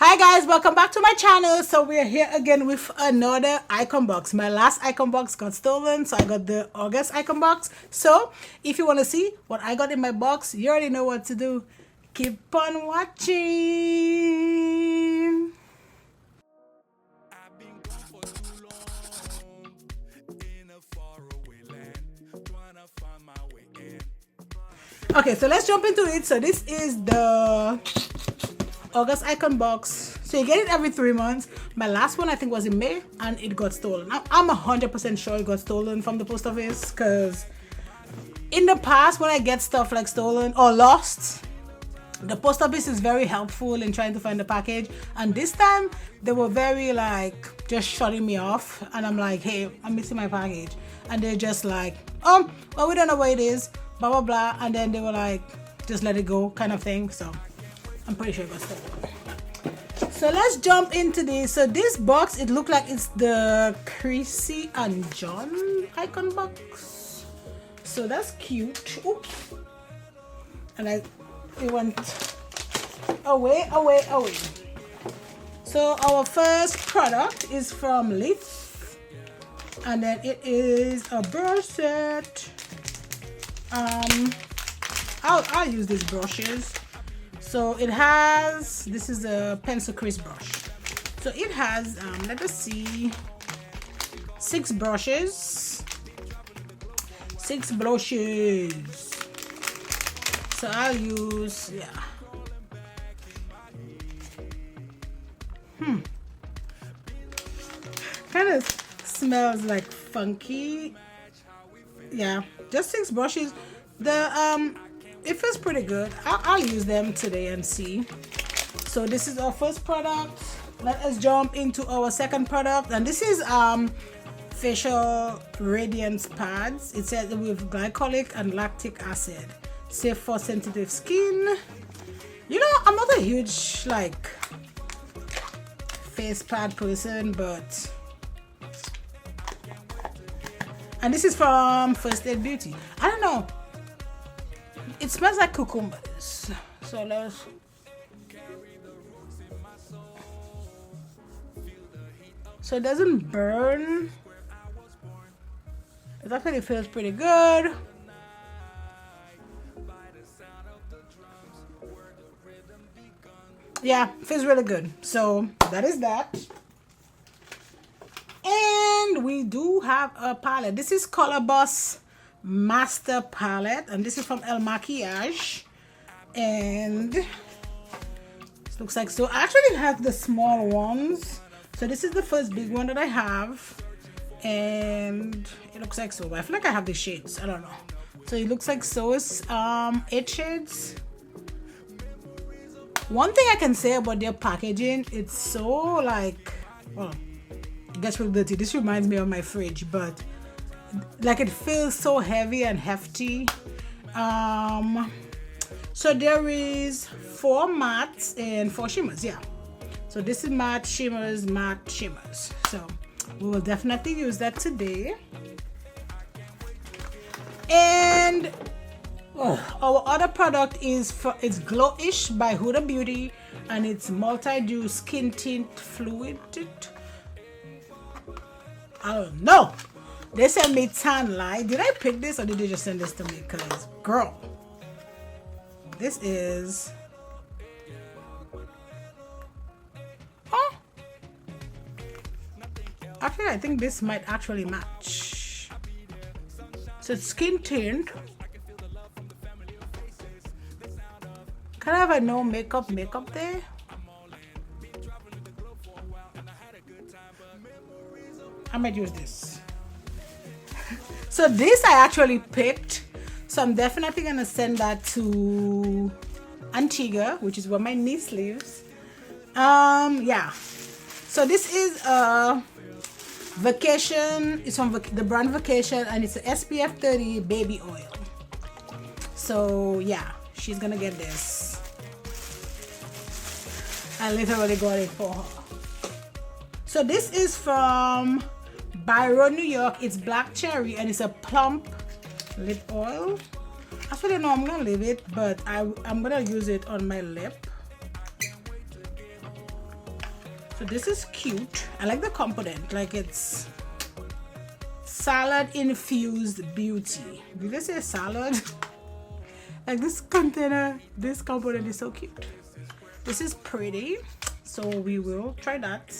Hi guys, welcome back to my channel. So we're here again with another icon box. My last icon box got stolen, so I got the August icon box. So if you want to see what I got in my box, you already know what to do. Keep on watching. Okay, so let's jump into it. So this is the August icon box. So you get it every 3 months. My last one I think was in May and it got stolen. I'm 100% sure it got stolen from the post office, because in the past when I get stuff like stolen or lost, the post office is very helpful in trying to find the package, and this time they were very like just shutting me off, and I'm like, hey, I'm missing my package, and they're just like, oh well, we don't know where it is, blah blah blah, and then they were like, just let it go kind of thing. So I'm pretty sure it got stolen. So let's jump into this. So this box, it looked like it's the Chrissy and John icon box. So that's cute. Oops. And it went away. So our first product is from Lithe, and then it is a brush set. I'll use these brushes. So it has, this is a pencil crease brush. So it has, let us see, 6 brushes. 6 blushes. So I'll use, yeah. Kind of smells like funky. Yeah, just 6 brushes. The it feels pretty good. I'll use them today and see. So this is our first product. Let us jump into our second product, and this is facial radiance pads. It says with glycolic and lactic acid, safe for sensitive skin. You know, I'm not a huge like face pad person, but, and this is from First Aid Beauty. I don't know, it smells like cucumbers. So let's, so it doesn't burn. It actually feels pretty good. Yeah, feels really good. So that is that. And we do have a palette. This is Colorboss Master Palette, and this is from Makiage, and it looks like so. I actually have the small ones, so this is the first big one that I have, and it looks like so. I feel like I have the shades, I don't know. So it looks like so. It's 8 shades. One thing I can say about their packaging, it's so like, well, it gets real dirty. This reminds me of my fridge, but like it feels so heavy and hefty. So there is 4 mattes and 4 shimmers. Yeah, so this is matte shimmers, matte shimmers. So we will definitely use that today. And our other product is it's GloWish by HudaBeauty, and it's Multidew Skin Tint Fluid. I don't know. They sent me Tan Light. Did I pick this or did they just send this to me? Because, girl, this is... Oh! Actually, I think this might actually match. So it's skin tint. Can I have a no makeup there? I might use this. So this I actually picked, so I'm definitely gonna send that to Antigua, which is where my niece lives. Yeah, so this is a vacation. It's from the brand Vacation, and it's a SPF 30 baby oil. So yeah, she's gonna get this. I literally got it for her. So this is from Byroe, New York. It's black cherry, and it's a plump lip oil. Actually, no, I'm gonna leave it, but I'm gonna use it on my lip. So this is cute. I like the component, like it's salad infused beauty. Did they say salad? Like this container, this component is so cute. This is pretty, so we will try that.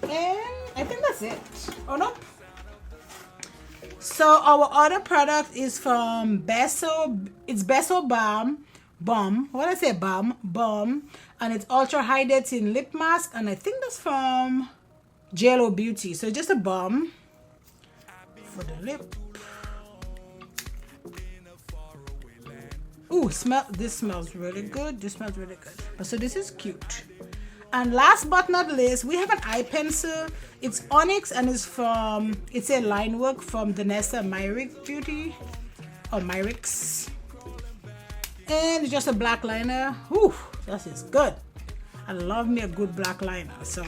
And I think that's it. Oh no. So our other product is from Beso. It's Beso Balm. What did I say? Balm. And it's ultra hydrating lip mask, and I think that's from GloWish. So just a balm for the lip. Ooh, this smells really good. This smells really good. But so this is cute. And last but not least, we have an eye pencil. It's Onyx, and it's a Linework from Danessa Myricks. And it's just a black liner. Ooh, that is good. I love me a good black liner. So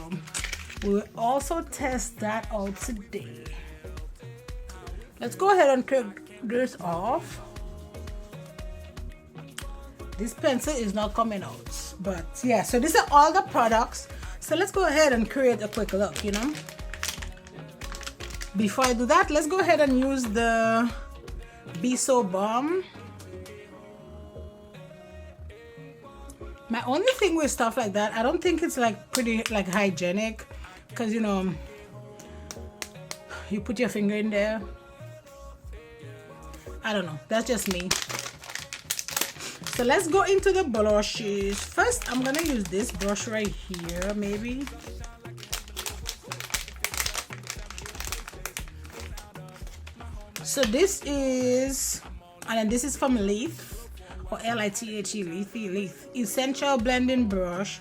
we'll also test that out today. Let's go ahead and take this off. This pencil is not coming out, but yeah, so these are all the products. So let's go ahead and create a quick look, you know. Before I do that, let's go ahead and use the Beso Balm. My only thing with stuff like that, I don't think it's like pretty like hygienic, because you know, you put your finger in there. I don't know, that's just me. So let's go into the blushes. First, I'm gonna use this brush right here, maybe. So this is, and then this is from Lithe, or L-I-T-H-E, Lithe Essential Blending Brush.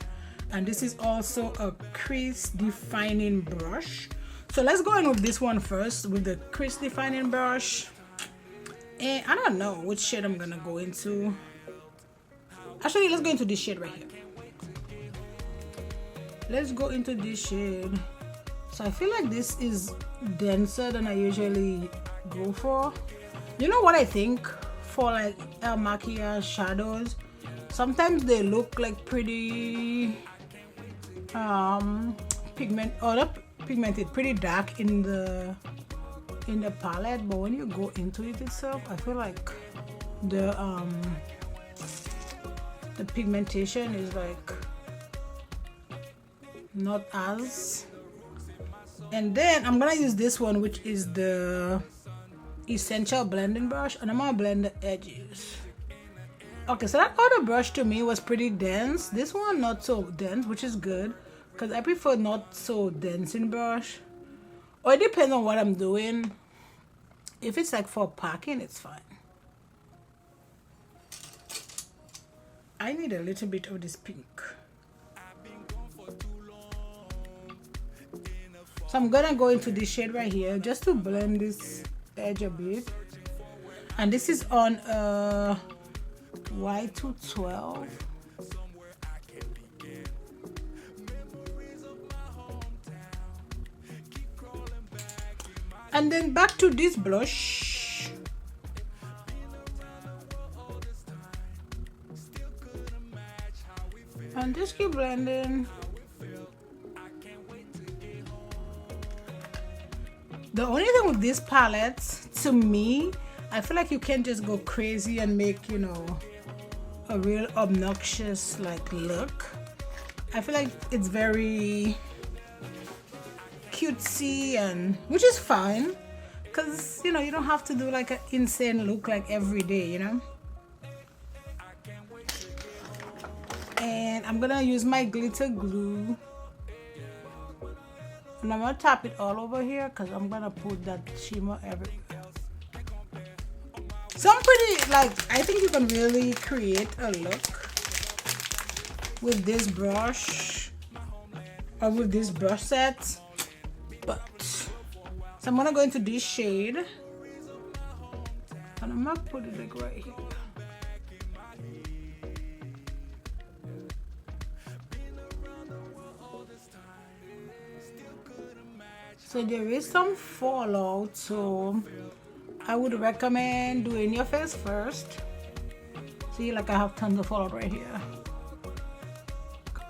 And this is also a crease defining brush. So let's go in with this one first, with the crease defining brush. And I don't know which shade I'm gonna go into. Actually, let's go into this shade right here. Let's go into this shade. So I feel like this is denser than I usually go for. You know what I think for like Makiage shadows? Sometimes they look like pretty pigmented, pretty dark in the palette, but when you go into it itself, I feel like the pigmentation is like not as. And then I'm gonna use this one, which is the Essential Blending Brush, and I'm gonna blend the edges. Okay, so that other brush to me was pretty dense. This one not so dense, which is good, because I prefer not so dense in brush. Or it depends on what I'm doing. If it's like for packing, it's fine. I need a little bit of this pink. So I'm gonna go into this shade right here just to blend this edge a bit. And this is on Y212. And then back to this blush. And just keep blending. The only thing with this palette, to me, I feel like you can't just go crazy and make, you know, a real obnoxious like look. I feel like it's very cutesy, and which is fine, because you know you don't have to do like an insane look like every day, you know. And I'm gonna use my glitter glue, and I'm gonna tap it all over here because I'm gonna put that shimmer everywhere. So I'm pretty like, I think you can really create a look with this brush or with this brush set. But so I'm gonna go into this shade, and I'm gonna put it like right here. So there is some fallout, so I would recommend doing your face first. See, like I have tons of fallout right here,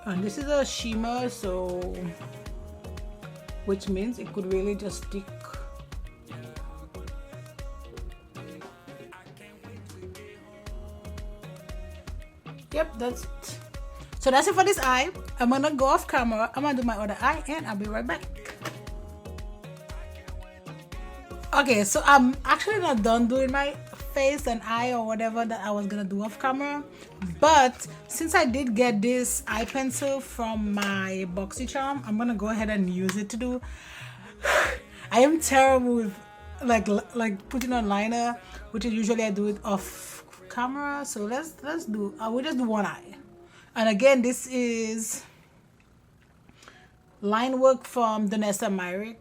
and this is a shimmer, so which means it could really just stick. Yep, that's it. So that's it for this eye. I'm gonna go off camera. I'm gonna do my other eye and I'll be right back. Okay, so I'm actually not done doing my face and eye or whatever that I was gonna do off camera, but since I did get this eye pencil from my Boxycharm, I'm gonna go ahead and use it to do. I am terrible with like putting on liner, which is usually I do it off camera. So let's do we'll just do one eye. And again, this is Linework from Danessa Myricks.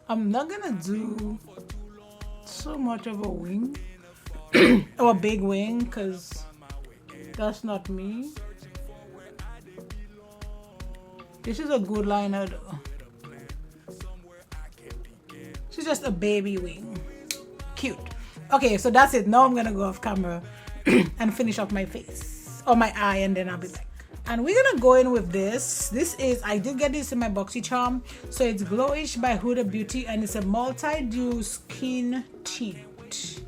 I'm not gonna do so much of a wing or a big wing because that's not me. This is a good liner though. She's just a baby wing. Cute. Okay, so that's it. Now I'm gonna go off camera and finish off my face or my eye, and then I'll be back. And we're gonna go in with this. This is, I did get this in my Boxycharm. So it's GloWish by HudaBeauty, and it's a Multidew skin tint.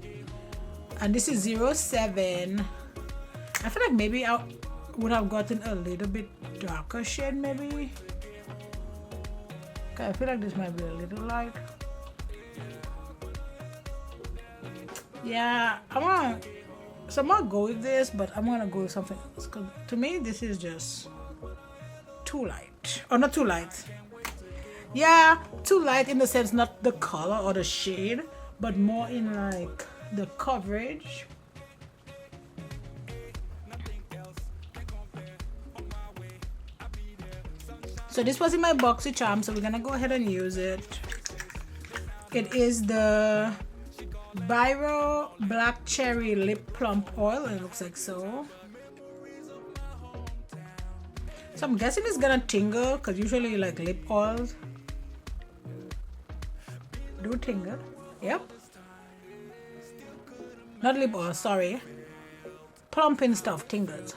And this is 07. I feel like maybe I would have gotten a little bit darker shade maybe. Okay, I feel like this might be a little light. Yeah, I'm gonna go with this, but I'm gonna go with something else, because to me this is just too light. Or not too light. Yeah, too light in the sense, not the color or the shade, but more in like the coverage. So this was in my Boxycharm, so we're gonna go ahead and use it. It is the Byroe Black Cherry Lip Plump Oil. It looks like so. So I'm guessing it's gonna tingle, because usually like lip oils do tingle. Yep. Not lip oil, sorry. Plumping stuff tingles.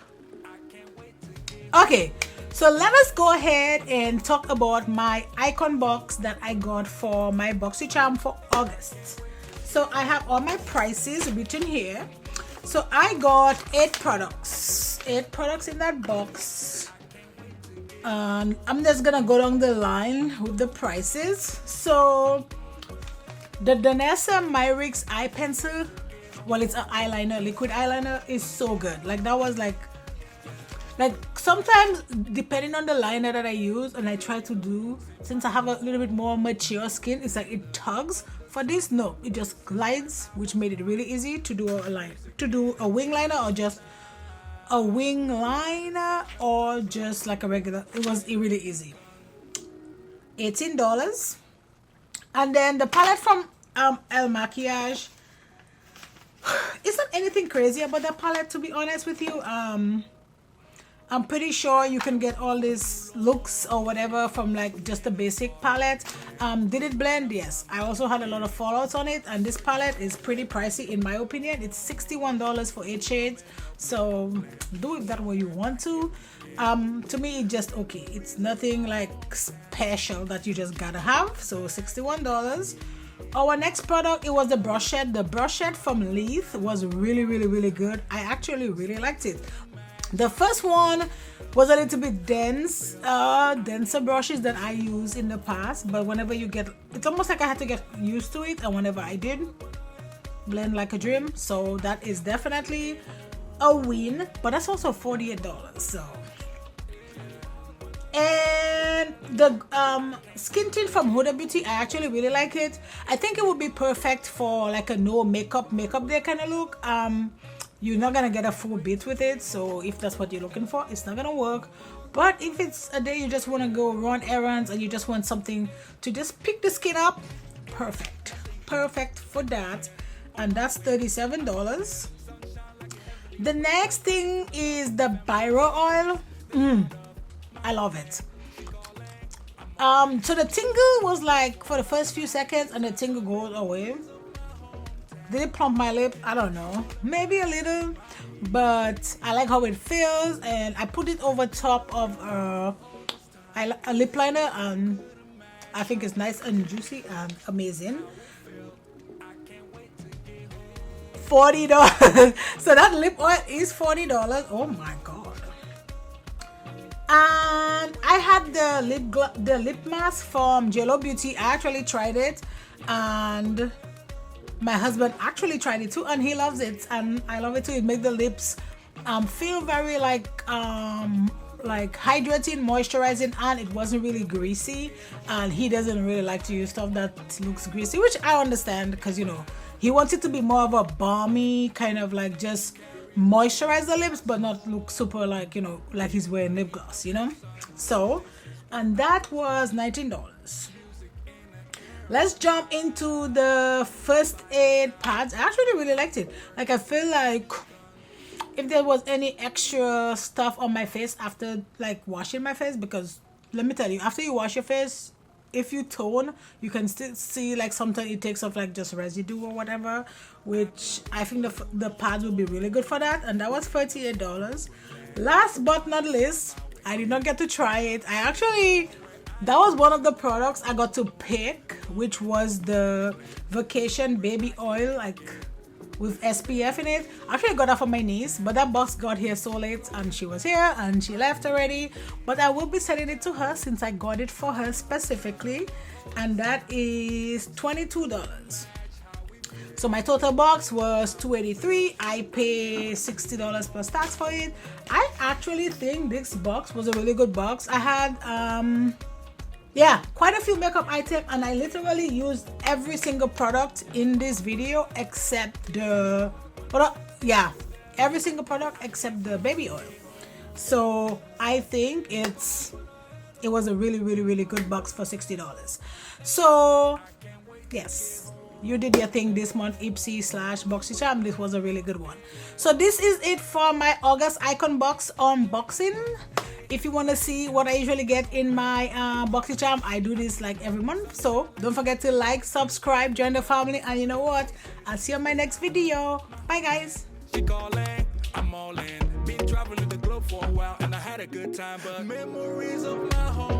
Okay, so let us go ahead and talk about my icon box that I got for my Boxycharm for August. So I have all my prices written here. So I got 8 products. 8 products in that box. I'm just gonna go down the line with the prices. So the Danessa Myricks eye pencil, well, it's an eyeliner, liquid eyeliner, is so good. Like that was like sometimes depending on the liner that I use and I try to do, since I have a little bit more mature skin, it's like it tugs. For this, no, it just glides, which made it really easy to do a line, to do a wing liner or just a wing liner or just like a regular. It was really easy. $18. And then the palette from Makiage. It's not anything crazy about that palette, to be honest with you. I'm pretty sure you can get all these looks or whatever from like just a basic palette. Did it blend? Yes. I also had a lot of fallouts on it, and this palette is pretty pricey in my opinion. It's $61 for 8 shades, so do it that way you want to. To me it's just okay. It's nothing like special that you just gotta have. So $61. Our next product, it was the brush set. The brush set from Lithe was really good. I actually really liked it. The first one was a little bit dense, denser brushes that I used in the past, but whenever you get, it's almost like I had to get used to it, and whenever I did, blend like a dream. So that is definitely a win, but that's also $48. So, and the skin tint from HudaBeauty, I actually really like it. I think it would be perfect for like a no makeup day kind of look. You're not gonna get a full bit with it, so if that's what you're looking for, it's not gonna work. But if it's a day you just want to go run errands and you just want something to just pick the skin up, perfect for that. And that's $37. The next thing is the Byroe oil. I love it. So the tingle was like for the first few seconds and the tingle goes away. Did it plump my lip? I don't know, maybe a little, but I like how it feels, and I put it over top of a lip liner, and I think it's nice and juicy and amazing. $40. So that lip oil is $40. Oh my god. And I had the lip mask from YoloBeauty. I actually tried it, and my husband actually tried it too, and he loves it, and I love it too. It makes the lips feel very like hydrating, moisturizing, and it wasn't really greasy, and he doesn't really like to use stuff that looks greasy, which I understand, because you know, he wants it to be more of a balmy kind of like just moisturize the lips but not look super like, you know, like he's wearing lip gloss, you know. So, and that was $19. Let's jump into the first aid pads. I actually really liked it. Like, I feel like if there was any extra stuff on my face after like washing my face, because let me tell you, after you wash your face, if you tone, you can still see like sometimes it takes off like just residue or whatever, which I think the pads would be really good for that, and that was $38. Last but not least, I did not get to try it. That was one of the products I got to pick, which was the Vacation Baby Oil, like with SPF in it. Actually, I got that for my niece, but that box got here so late, and she was here and she left already. But I will be sending it to her since I got it for her specifically, and that is $22. So my total box was $283. I paid $60 plus tax for it. I actually think this box was a really good box. I had yeah, quite a few makeup items, and I literally used every single product in this video except the every single product except the baby oil. So I think it was a really good box for $60. So yes, you did your thing this month, Ipsy / Boxycharm. This was a really good one. So this is it for my August icon box unboxing. If you want to see what I usually get in my Boxycharm, I do this like every month. So don't forget to like, subscribe, join the family, and you know what? I'll see you on my next video. Bye guys. I'm all in. Been traveling the globe for a while and I had a good time, but memories of my home.